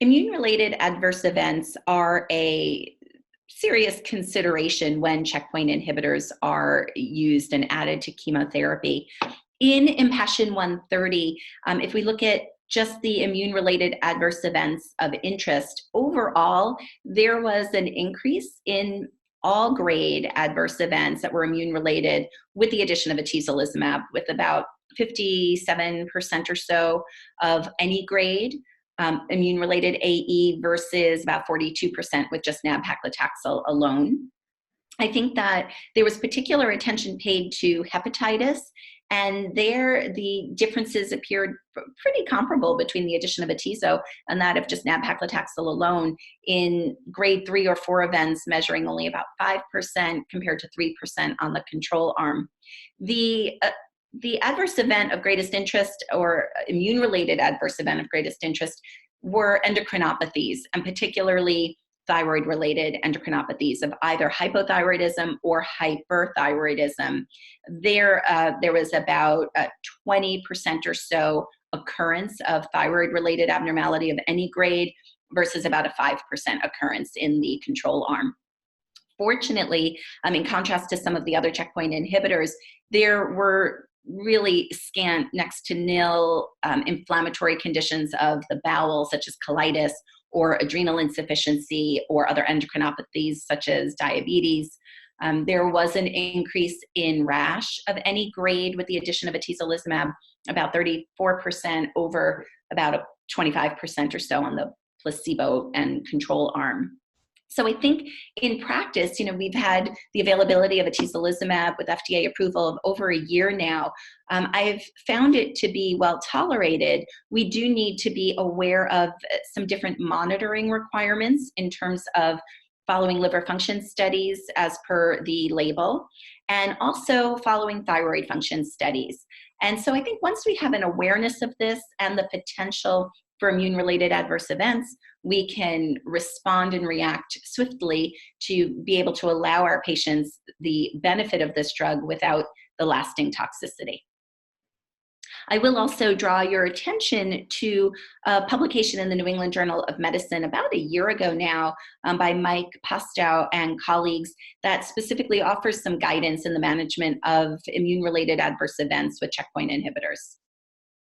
Immune-related adverse events are a serious consideration when checkpoint inhibitors are used and added to chemotherapy. In IMpassion130, if we look at just the immune-related adverse events of interest, overall, there was an increase in all grade adverse events that were immune-related with the addition of atezolizumab, with about 57% or so of any grade immune-related AE versus about 42% with just nab-paclitaxel alone. I think that there was particular attention paid to hepatitis, and there the differences appeared pretty comparable between the addition of atezo and that of just nab-paclitaxel alone in grade 3 or 4 events, measuring only about 5% compared to 3% on the control arm. The adverse event of greatest interest, or immune-related adverse event of greatest interest, were endocrinopathies, and particularly thyroid-related endocrinopathies of either hypothyroidism or hyperthyroidism. There was about 20% or so occurrence of thyroid-related abnormality of any grade versus about a 5% occurrence in the control arm. Fortunately, in contrast to some of the other checkpoint inhibitors, there were really scant, next to nil inflammatory conditions of the bowel, such as colitis or adrenal insufficiency or other endocrinopathies such as diabetes. There was an increase in rash of any grade with the addition of atezolizumab, about 34% over about 25% or so on the placebo and control arm. So I think in practice, we've had the availability of atezolizumab with FDA approval of over a year now. I've found it to be well tolerated. We do need to be aware of some different monitoring requirements in terms of following liver function studies as per the label, and also following thyroid function studies. And so I think once we have an awareness of this and the potential for immune-related adverse events, we can respond and react swiftly to be able to allow our patients the benefit of this drug without the lasting toxicity. I will also draw your attention to a publication in the New England Journal of Medicine about a year ago now by Mike Postow and colleagues that specifically offers some guidance in the management of immune-related adverse events with checkpoint inhibitors.